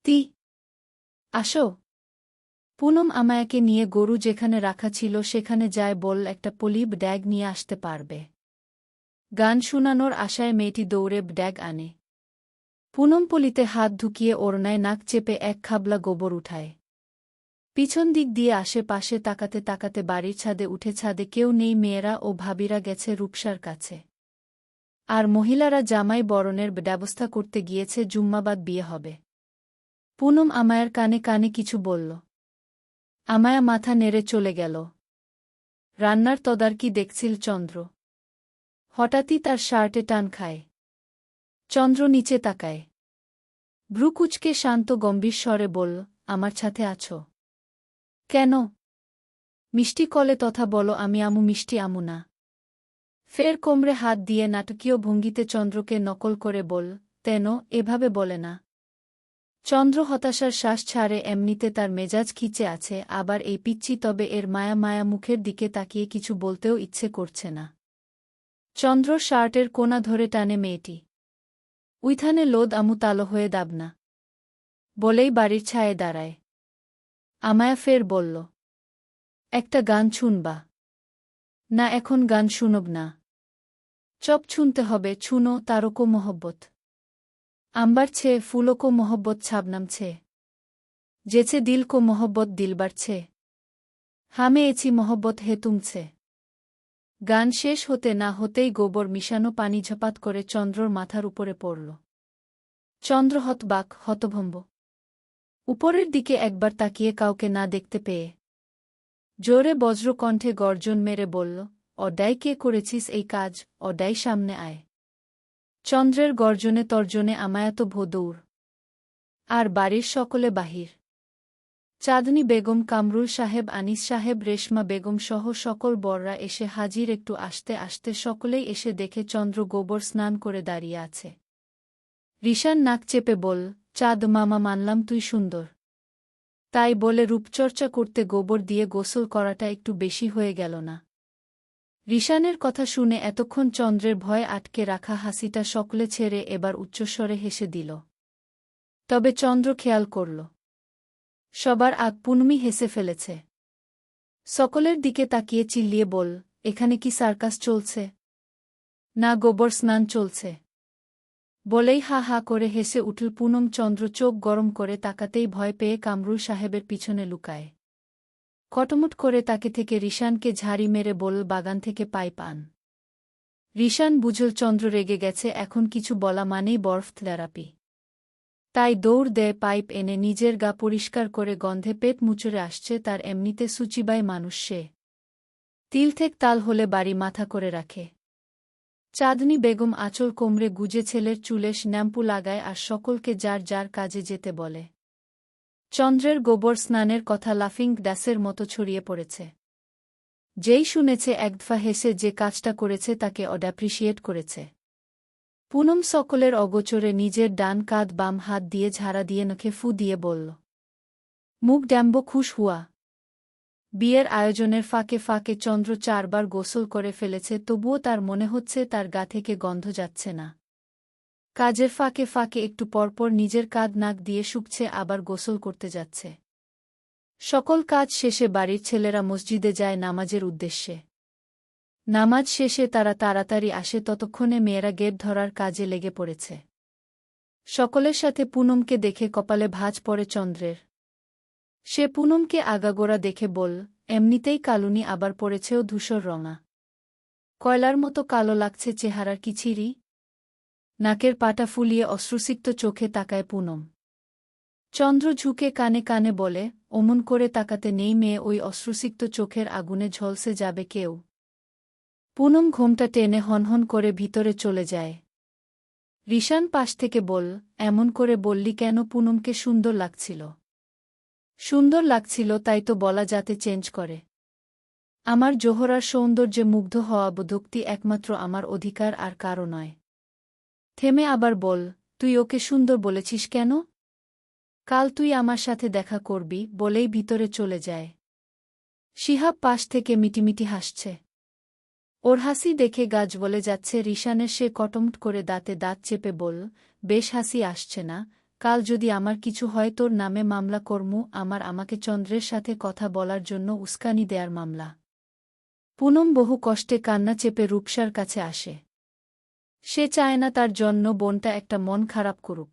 তি? আসো। পুনম আমায়াকে নিয়ে গরু যেখানে রাখা ছিল সেখানে যায় বল একটা পলি ব্যাগ নিয়ে আসতে পারবে। গান শুনানোর আশায় মেয়েটি দৌড়ে ব্যাগ আনে। পুনম পলিতে হাত ঢুকিয়ে ওড়নায় নাক চেপে এক খাবলা গোবর উঠায়। পিছন দিক দিয়ে আশেপাশে তাকাতে তাকাতে বাড়ির ছাদে উঠে ছাদে কেউ নেই, মেয়েরা ও ভাবিরা গেছে রূপসার কাছে। আর মহিলারা জামাই বরণের ব্যবস্থা করতে গিয়েছে, জুম্মাবাদ বিয়ে হবে। পুনম আমায়ার কানে কানে কিছু বলল। আমায়া মাথা নেড়ে চলে গেল। রান্নার তদারকি দেখছিল চন্দ্র। হঠাৎই তার শার্টে টান খায়। চন্দ্র নিচে তাকায়। ভ্রু কুঁচকে শান্ত গম্ভীর স্বরে বলল, আমার সাথে আছো কেন? মিষ্টি কলে তথা বলো, আমি আমু মিষ্টি আমু না। ফের কোমরে হাত দিয়ে নাটকীয় ভঙ্গিতে চন্দ্রকে নকল করে বল, তেন এভাবে বলে না। চন্দ্র হতাশার শ্বাস ছাড়ে, এমনিতে তার মেজাজ খিচে আছে, আবার এই পিচ্চি তবে এর মায়া মায়া মুখের দিকে তাকিয়ে কিছু বলতেও ইচ্ছে করছে না। চন্দ্র শার্টের কোনা ধরে টানে মেয়েটি। উইথানে লোদ আমু তালো হয়ে দাবনা। বলেই বাড়ির ছায়ে দাঁড়ায়। আমায়া ফের বলল, একটা গান শুনবা? না, এখন গান শুনব না। চপ শুনতে হবে, ছুনো তারকো মোহব্বত। আম্বার ছে ফুলো কো মোহব্বত ছাবনাম ছে। যেছে দিল কো মোহব্বত দিলবার ছে। হামে এছি মোহব্বত হে তুমছে। গান শেষ হতে না হতেই গোবর মিশানো পানি ঝপাত করে চন্দ্রর মাথার উপরে পড়ল। চন্দ্র হতবাক, হতভম্ব। উপরের দিকে একবার তাকিয়ে কাউকে না দেখতে পেয়ে জোরে বজ্রকণ্ঠে গর্জন মেরে বলল, অডাই কে করেছিস এই কাজ? অডাই সামনে আয়। চন্দ্রের গর্জনে তর্জনে আমায়াত ভোদৌড়। আর বাড়ির সকলে বাহির। চাঁদনী বেগম, কামরুল সাহেব, আনিস সাহেব, রেশমা বেগম সহ সকল বররা এসে হাজির। একটু আসতে আসতে সকলেই এসে দেখে চন্দ্র গোবর স্নান করে দাঁড়িয়ে আছে। রিশান নাক চেপে বল, চাঁদ মামা, মানলাম তুই সুন্দর। তাই বলে রূপচর্চা করতে গোবর দিয়ে গোসল করাটা একটু বেশি হয়ে গেল না? রিশানের কথা শুনে এতক্ষণ চন্দ্রের ভয়ে আটকে রাখা হাসিটা সকলে ছেড়ে এবার উচ্চস্বরে হেসে দিল। তবে চন্দ্র খেয়াল করল, সবার আগ পুনমি হেসে ফেলেছে। সকলের দিকে তাকিয়ে চিল্লিয়ে বল, এখানে কি সার্কাস চলছে? না, গোবর স্নান চলছে। বলেই হা হা করে হেসে উঠল পুনম। চন্দ্র চোখ গরম করে তাকাতেই ভয় পেয়ে কামরুল সাহেবের পিছনে লুকায়। কটমট করে তাকে থেকে রিশানকে ঝাড়ি মেরে বলল, বাগান থেকে পাইপ আন। রিশান বুঝল চন্দ্র রেগে গেছে, এখন কিছু বলা মানেই বরফ থেরাপি। তাই দৌড় দেয় পাইপ এনে নিজের গা পরিষ্কার করে। গন্ধে পেট মুচড়ে আসছে তার, এমনিতে সুচিবাই মানুষ সে। তিল থেকে তাল হলে বাড়ি মাথা করে রাখে। চাঁদনী বেগম আঁচল কোমরে গুজে ছেলের চুলে শ্যাম্পু লাগায় আর সকলকে যার যার কাজে যেতে বলে। চন্দ্রের গোবর স্নানের কথা লাফিং গ্যাসের মতো ছড়িয়ে পড়েছে। যেই শুনেছে একদফা হেসে যে কাজটা করেছে তাকে অ্যাপ্রিশিয়েট করেছে। পুনম সকলের অগোচরে নিজের ডান কাঁধ বাম হাত দিয়ে ঝাড়া দিয়ে নখে ফু দিয়ে বলল, মুখ ড্যাম্বো খুশ হুয়া। বিয়ের আয়োজনের ফাঁকে ফাঁকে চন্দ্র 4 বার গোসল করে ফেলেছে, তবুও তার মনে হচ্ছে তার গা থেকে গন্ধ যাচ্ছে না। কাজের ফাঁকে ফাঁকে একটু পরপর নিজের কাঁধ নাক দিয়ে শুকছে, আবার গোসল করতে যাচ্ছে। সকল কাজ শেষে বাড়ির ছেলেরা মসজিদে যায় নামাজের উদ্দেশ্যে। নামাজ শেষে তারা তাড়াতাড়ি আসে, ততক্ষণে মেয়েরা গেট ধরার কাজে লেগে পড়েছে। সকলের সাথে পুনমকে দেখে কপালে ভাঁজ পড়ে চন্দ্রের। সে পুনমকে আগাগোড়া দেখে বল, এমনিতেই কালুনি, আবার পড়েছেও ধূসর রঙা। কয়লার মতো কালো লাগছে চেহারার কিছিরি। নাকের পাটা ফুলিয়ে অশ্রুসিক্ত চোখে তাকায় পুনম। চন্দ্র ঝুঁকে কানে কানে বলে, অমন করে তাকাতে নেই মেয়ে, ওই অশ্রুসিক্ত চোখের আগুনে ঝলসে যাবে কেউ। পুনম ঘোমটা টেনে হনহন করে ভিতরে চলে যায়। রিশান পাশ থেকে বল, এমন করে বললি কেন? পুনমকে সুন্দর লাগছিল। সুন্দর লাগছিল তাই তো বলা, যাতে চেঞ্জ করে। আমার জোহরার সৌন্দর্যে মুগ্ধ হওয়া বোধোক্তি একমাত্র আমার অধিকার, আর কারও নয়। থেমে আবার বল, তুই ওকে সুন্দর বলেছিস কেন? কাল তুই আমার সাথে দেখা করবি, বলেই ভিতরে চলে যায়। শিহাব পাশ থেকে মিটিমিটি হাসছে। ওর হাসি দেখে গা জ্বলে যাচ্ছে রিশানের। সে কটমট করে দাঁতে দাঁত চেপে বল, বেশ হাসি আসছে না? কাল যদি আমার কিছু হয় তোর নামে মামলা করমু। আমাকে চন্দ্রের সাথে কথা বলার জন্য উস্কানি দেয়ার মামলা। পুনম বহু কষ্টে কান্না চেপে রূপসার কাছে আসে। সে চায় না তার জন্য বোনটা একটা মন খারাপ করুক।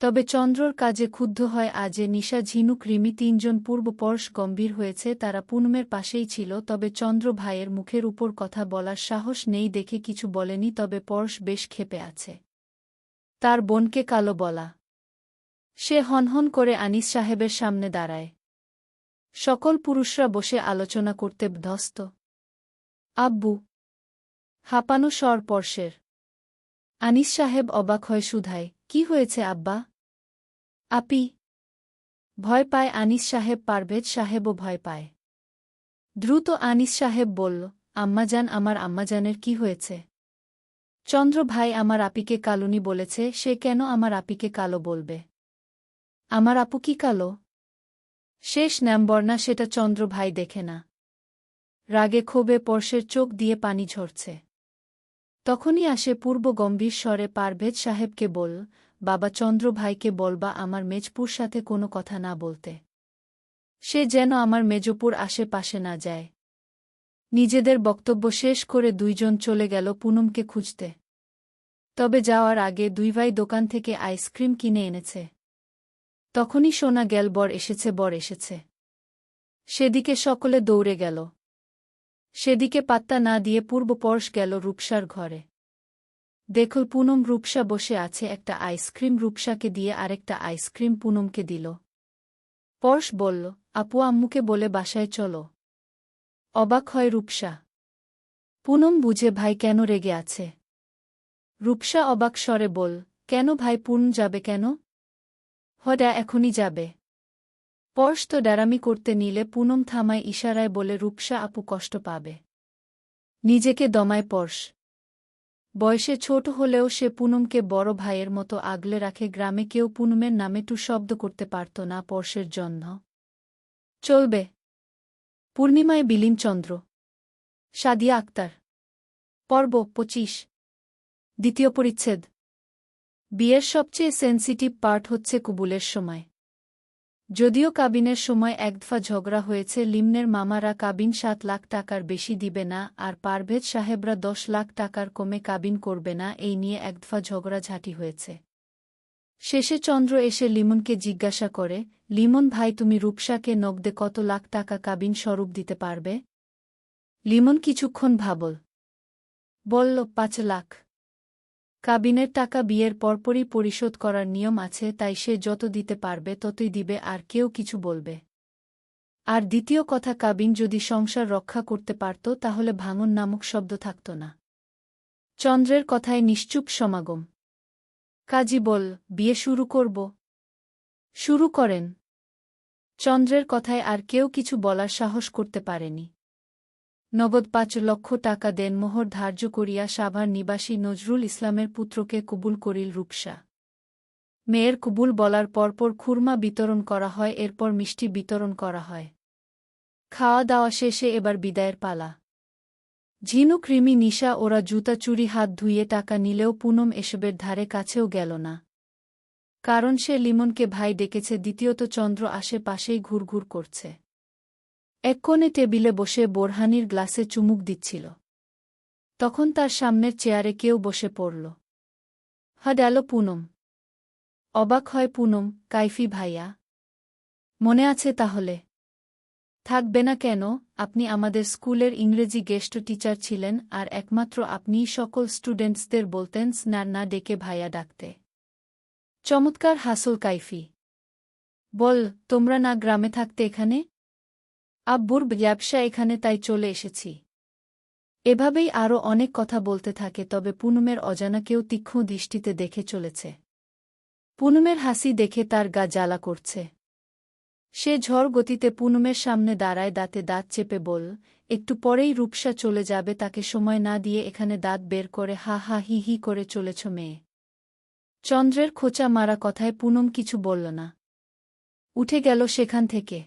তবে চন্দ্রর কাজে ক্ষুব্ধ হয় আজে নিশা, ঝিনুক, রিমি তিনজন পূর্বপরশ গম্ভীর হয়েছে। তারা পুনমের পাশেই ছিল, তবে চন্দ্র ভাইয়ের মুখের উপর কথা বলার সাহস নেই দেখে কিছু বলেনি। তবে পরশ বেশ ক্ষেপে আছে তার বোনকে কালো বলা। সে হনহন করে আনিস সাহেবের সামনে দাঁড়ায়। সকল পুরুষরা বসে আলোচনা করতে ব্যস্ত। আব্বু! হাঁপানো স্বর পরশের। আনিস সাহেব অবাক হয় শুধায়, কি হয়েছে আব্বা? আপি! ভয় পায় আনিস সাহেব। পারভেজ সাহেবও ভয় পায়। দ্রুত আনিস সাহেব বলল, আম্মাজান, আমার আম্মাজানের কি হয়েছে? চন্দ্র ভাই আমার আপিকে কালুনি বলেছে। সে কেন আমার আপিকে কালো বলবে? আমার আপু কি কালো? শেষ নামবর্ণা, সেটা চন্দ্র ভাই দেখে না। রাগে ক্ষোভে পরশের চোখ দিয়ে পানি ঝরছে। তখনই আসে পূর্ব গম্ভীর স্বরে পারভেজ সাহেবকে বল, বাবা, চন্দ্র ভাইকে বলবা আমার মেজপুর সাথে কোনো কথা না বলতে। সে যেন আমার মেজপুর আশেপাশে না যায়। নিজেদের বক্তব্য শেষ করে দুইজন চলে গেল পুনমকে খুঁজতে। তবে যাওয়ার আগে দুই ভাই দোকান থেকে আইসক্রিম কিনে এনেছে। তখনই শোনা গেল বর এসেছে, বর এসেছে। সেদিকে সকলে দৌড়ে গেল। সেদিকে পাত্তা না দিয়ে পূর্ব পরশ গেল রূপসার ঘরে। দেখল পুনম রূপসা বসে আছে। একটা আইসক্রিম রূপসাকে দিয়ে আরেকটা আইসক্রিম পুনমকে দিল। পরশ বলল, আপু, আম্মুকে বলে বাসায় চলো। অবাক হয় রূপসা। পুনম বুঝে ভাই কেন রেগে আছে। রূপসা অবাক স্বরে বল, কেন ভাই? পূর্ণ যাবে কেন? হডা এখনই যাবে। পরশ তো ডারামি করতে নিলে পুনম থামায় ইশারায় বলে, রূপসা আপু কষ্ট পাবে। নিজেকে দমায় পরশ। বয়সে ছোট হলেও সে পুনমকে বড় ভাইয়ের মতো আগলে রাখে। গ্রামে কেউ পুনমের নামে টু শব্দ করতে পারত না পরশের জন্য। চলবে। পূর্ণিমায় বিলীন চন্দ্র। সাদিয়া আক্তার। পর্ব ২৫। দ্বিতীয় পরিচ্ছেদ। বিয়ের সবচেয়ে সেন্সিটিভ পার্ট হচ্ছে কবুলের সময়। যদিও কাবিনের সময় একদফা ঝগড়া হয়েছে। লিমনের মামারা কাবিন ৭ লাখ টাকার বেশি দিবে না, আর পারভেজ সাহেবরা ১০ লাখ টাকার কমে কাবিন করবে না, এই নিয়ে একদফা ঝগড়াঝাটি হয়েছে। শেষে চন্দ্র এসে লিমনকে জিজ্ঞাসা করে, লিমন ভাই, তুমি রূপসাকে নগদে কত লাখ টাকা কাবিন স্বরূপ দিতে পারবে? লিমন কিছুক্ষণ ভাবল। বলল, ৫ লাখ। কাবিনের টাকা বিয়ের পরপরই পরিশোধ করার নিয়ম আছে, তাই সে যত দিতে পারবে ততই দিবে, আর কেউ কিছু বলবে। আর দ্বিতীয় কথা, কাবিন যদি সংসার রক্ষা করতে পারত তাহলে ভাঙন নামক শব্দ থাকত না। চন্দ্রের কথায় নিশ্চুপ সমাগম। কাজী বল, বিয়ে শুরু করব? শুরু করেন। চন্দ্রের কথায় আর কেউ কিছু বলার সাহস করতে পারেনি। নগদ ৫ লক্ষ টাকা দেনমোহর ধার্য করিয়া সাভার নিবাসী নজরুল ইসলামের পুত্রকে কবুল করিল রূপসা। মেয়ের কবুল বলার পরপর খুরমা বিতরণ করা হয়, এরপর মিষ্টি বিতরণ করা হয়। খাওয়া দাওয়া শেষে এবার বিদায়ের পালা। ঝিনুক, রিমি, নিশা ওরা জুতা চুরি হাত ধুইয়ে টাকা নিলেও পুনম এসবের ধারে কাছেও গেল না। কারণ সে লিমনকে ভাই ডেকেছে, দ্বিতীয়ত চন্দ্র আশেপাশেই ঘুরঘুর করছে। এক কোণে টেবিলে বসে বোরহানির গ্লাসে চুমুক দিচ্ছিল। তখন তার সামনের চেয়ারে কেউ বসে পড়ল। গেল পুনম। অবাক হয় পুনম। কাইফি ভাইয়া? মনে আছে তাহলে? থাকবে না কেন? আপনি আমাদের স্কুলের ইংরেজি গেস্ট টিচার ছিলেন, আর একমাত্র আপনিই সকল স্টুডেন্টসদের বলতেন স্যার না ডেকে ভাইয়া ডাকতে। চমৎকার হাসল কাইফি। বল, তোমরা না গ্রামে থাকতে এখানে? আব্বুর ব্যবসা এখানে, তাই চলে এসেছি। এভাবেই আরও অনেক কথা বলতে থাকে, তবে পুনমের অজানা কেউ তীক্ষ্ণ দৃষ্টিতে দেখে চলেছে। পুনমের হাসি দেখে তার গা জ্বালা করছে। সে ঝড় গতিতে পুনমের সামনে দাঁড়ায়, দাঁতে দাঁত চেপে বল, একটু পরেই রূপসা চলে যাবে, তাকে সময় না দিয়ে এখানে দাঁত বের করে হা হা হি হি করে চলেছ মেয়ে। চন্দ্রের খোঁচা মারা কথায় পুনম কিছু বলল না। উঠে গেল সেখান থেকে।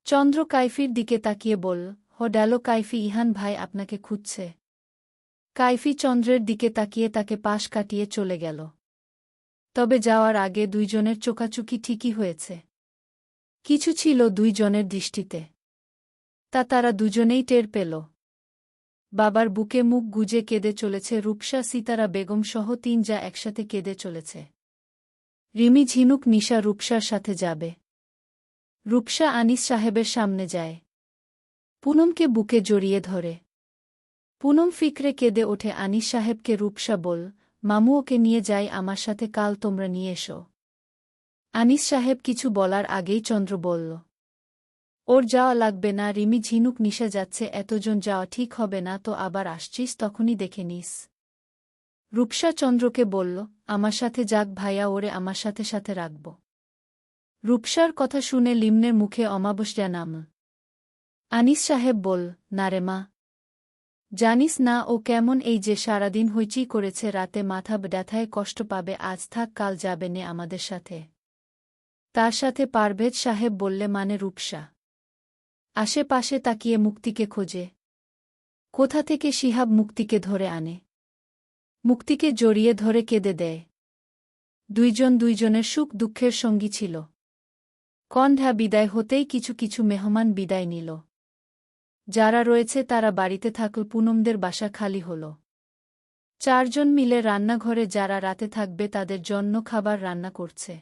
চন্দ্র কাইফির দিকে তাকিয়ে বলল, গেল কাইফি, ইহান ভাই আপনাকে খুঁজছে। কাইফি চন্দ্রের দিকে তাকিয়ে তাকে পাশ কাটিয়ে চলে গেল। তবে যাওয়ার আগে দুইজনের চোখাচুকি ঠিকই হয়েছে। কিছু ছিল দুইজনের দৃষ্টিতে, তা তারা দুজনেই টের পেল। বাবার বুকে মুখ গুজে কেঁদে চলেছে রূপসা, সিতারা বেগম সহ তিন যা একসাথে কেঁদে চলেছে। রিমি, ঝিনুক, নিশা রূপসার সাথে যাবে। রূপসা আনিস সাহেবের সামনে যায়। পুনমকে বুকে জড়িয়ে ধরে। পুনম ফিকরে কেঁদে ওঠে। আনিস সাহেবকে রূপসা বল, মামু ওকে নিয়ে যাই আমার সাথে, কাল তোমরা নিয়ে এসো। আনিস সাহেব কিছু বলার আগেই চন্দ্র বলল, ওর যাওয়া লাগবে না। রিমি, ঝিনুক, নিশা যাচ্ছে, এতজন যাওয়া ঠিক হবে না তো, আবার আসছিস তখনই দেখে নিস। রূপসা চন্দ্রকে বলল, আমার সাথে যাক ভাইয়া, ওরে আমার সাথে সাথে রাখব। রূপসার কথা শুনে লিমনের মুখে অমাবস্যা নাম। আনিস সাহেব বল, না রে মা, জানিস না ও কেমন, এই যে সারাদিন হইচি করেছে, রাতে মাথা ব্যথায় কষ্ট পাবে, আজ থাক, কাল যাবে নে আমাদের সাথে। তার সাথে পারভেজ সাহেব বললে, মানে? রূপসা আশেপাশে তাকিয়ে মুক্তিকে খোঁজে। কোথা থেকে শিহাব মুক্তিকে ধরে আনে। মুক্তিকে জড়িয়ে ধরে কেঁদে দেয়। দুইজন দুইজনের সুখ দুঃখের সঙ্গী ছিল। কণ্ঠা বিদায় হতেই কিছু কিছু মেহমান বিদায় নিল। যারা রয়েছে তারা বাড়িতে থাকল, পুনমদের বাসা খালি হল। চারজন মিলে রান্নাঘরে যারা রাতে থাকবে তাদের জন্য খাবার রান্না করছে।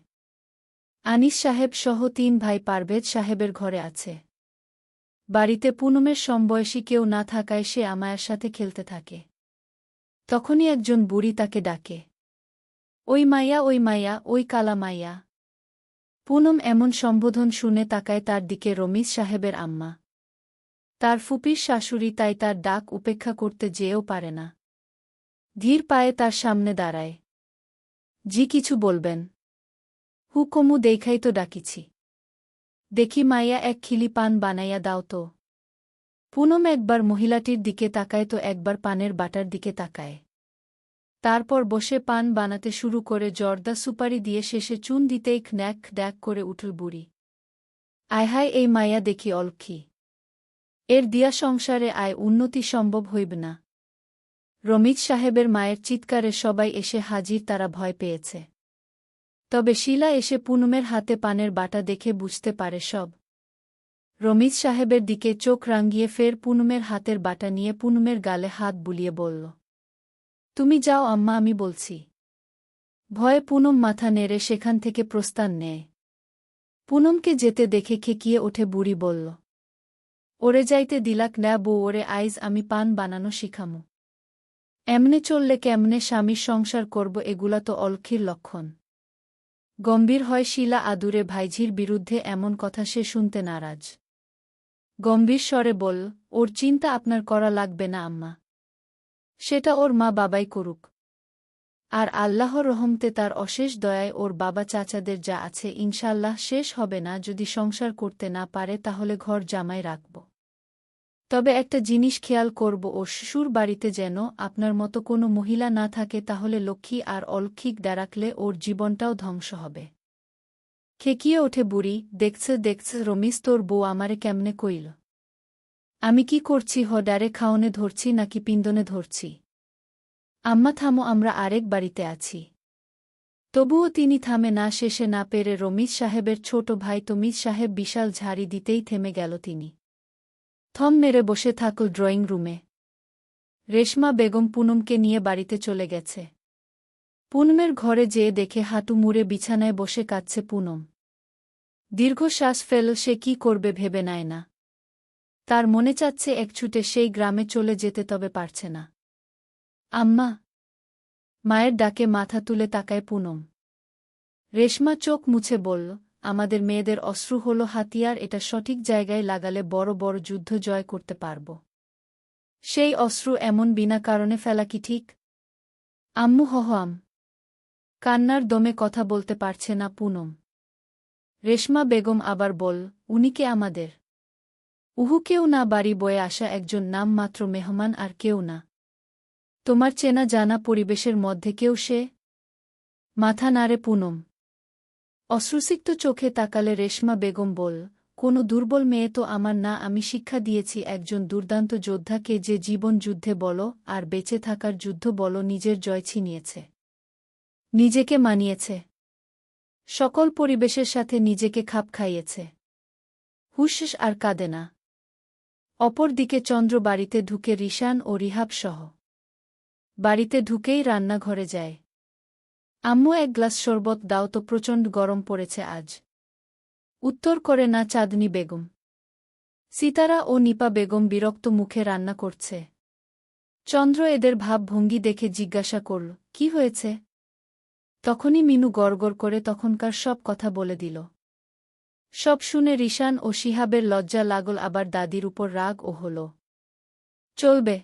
আনিস সাহেব সহ তিন ভাই পারভেজ সাহেবের ঘরে আছে। বাড়িতে পুনমের সমবয়সী কেউ না থাকায় সে আমায়ার সাথে খেলতে থাকে। তখনই একজন বুড়ি তাকে ডাকে, ওই মাইয়া, ওই মাইয়া, ওই কালা মাইয়া। পুনম এমন সম্বোধন শুনে তাকায় তার দিকে। রমিজ সাহেবের আম্মা, তার ফুপির শাশুড়ি, তাই তার ডাক উপেক্ষা করতে যেও পারে না। ধীর পায়ে তার সামনে দাঁড়ায়। জি কিছু বলবেন? হুকমু দেখাই তো ডাকিছি। দেখি মাইয়া, এক খিলি পান বানাইয়া দাও তো। পুনম একবার মহিলাটির দিকে তাকায় তো একবার পানের বাটার দিকে তাকায়। তারপর বসে পান বানাতে শুরু করে, জর্দা সুপারি দিয়ে শেষে চুন দিতেই খ্ন্যাক ড্যাক করে উঠল বুড়ি। আয় হায়, এই মাইয়া দেখি অলক্ষী, এর দিয়া সংসারে আয় উন্নতি সম্ভব হইব না। রমিজ সাহেবের মায়ের চিৎকারে সবাই এসে হাজির, তারা ভয় পেয়েছে। তবে শিলা এসে পুনমের হাতে পানের বাটা দেখে বুঝতে পারে সব। রমিজ সাহেবের দিকে চোখ রাঙিয়ে ফের পুনমের হাতের বাটা নিয়ে পুনমের গালে হাত বুলিয়ে বলল, তুমি যাও আম্মা, আমি বলছি। ভয়ে পুনম মাথা নেড়ে সেখান থেকে প্রস্থান নেয়। পুনমকে যেতে দেখে খেকিয়ে ওঠে বুড়ি বলল, ওরে যাইতে দিলাক না বউ, ওরে আইজ আমি পান বানানো শিখামু। এমনে চললে কেমনে স্বামীর সংসার করব, এগুলা তো অলক্ষীর লক্ষণ। গম্ভীর হয় শিলা আদুরে। ভাইঝির বিরুদ্ধে এমন কথা সে শুনতে নারাজ। গম্ভীর স্বরে বল, ওর চিন্তা আপনার করা লাগবে না আম্মা, সেটা ওর মা বাবাই করুক। আর আল্লাহর রহমতে তার অশেষ দয়ায় ওর বাবা চাচাদের যা আছে ইনশাল্লাহ শেষ হবে না। যদি সংসার করতে না পারে তাহলে ঘর জামাই রাখব। তবে একটা জিনিস খেয়াল করব, ওর শ্বশুর বাড়িতে যেন আপনার মতো কোনো মহিলা না থাকে, তাহলে লক্ষ্মী আর অলক্ষিক ডারাকলে ওর জীবনটাও ধ্বংস হবে। খেকিয়ে ওঠে বুড়ি, দেখছে দেখছে রমিজ তোর বউ আমারে কেমনে কইল। আমি কি করছি ডারে খাওনে ধরছি নাকি পিন্দনে ধরছি? আম্মা থামো, আমরা আরেক বাড়িতে আছি। তবুও তিনি থামে না, শেষে না পেরে রমিজ সাহেবের ছোট ভাই তমিজ সাহেব বিশাল ঝাড়ি দিতেই থেমে গেল তিনি। থম মেরে বসে থাকল ড্রয়িং রুমে। রেশমা বেগম পুনমকে নিয়ে বাড়িতে চলে গেছে। পুনমের ঘরে যেয়ে দেখে হাঁটু মুড়ে বিছানায় বসে কাঁদছে পুনম। দীর্ঘশ্বাস ফেল, সে কি করবে ভেবে নেয় না। তার মনে চাচ্ছে এক ছুটে সেই গ্রামে চলে যেতে, তবে পারছে না। আম্মা! মায়ের ডাকে মাথা তুলে তাকায় পুনম। রেশমা চোখ মুছে বলল, আমাদের মেয়েদের অশ্রু হল হাতিয়ার, এটা সঠিক জায়গায় লাগালে বড় বড় যুদ্ধ জয় করতে পারব। সেই অশ্রু এমন বিনা কারণে ফেলা কি ঠিক? আম্মু হহাম। কান্নার দমে কথা বলতে পারছে না পুনম। রেশমা বেগম আবার বল, উনি কে আমাদের? উহু কেউ না, বাড়ি বয়ে আসা একজন নামমাত্র মেহমান, আর কেউ না। তোমার চেনা জানা পরিবেশের মধ্যে কেউ সে? মাথা নাড়ে পুনম। অশ্রুসিক্ত চোখে তাকালে রেশমা বেগম বল, কোনো দুর্বল মেয়ে তো আমার না, আমি শিক্ষা দিয়েছি একজন দুর্দান্ত যোদ্ধাকে, যে জীবন যুদ্ধে বলো আর বেঁচে থাকার যুদ্ধ বলো নিজের জয় ছিনিয়েছে, নিজেকে মানিয়েছে, সকল পরিবেশের সাথে নিজেকে খাপ খাইয়েছে। হুশ আর কাঁদে না। অপরদিকে চন্দ্র বাড়িতে ঢুকে রিশান ও রিহাব সহ। বাড়িতে ঢুকেই রান্নাঘরে যায়। আম্মু, এক গ্লাস শরবত দাও তো, প্রচণ্ড গরম পড়েছে আজ। উত্তর করে না চাঁদনি বেগম। সিতারা ও নিপা বেগম বিরক্ত মুখে রান্না করছে। চন্দ্র এদের ভাবভঙ্গি দেখে জিজ্ঞাসা করল, কি হয়েছে? তখনই মিনু গড়গড় করে তখনকার সব কথা বলে দিল। সব শুনে রিশান ও শিহাবের লজ্জা লাগল, আবার দাদির উপর রাগ ও হল। চলবে।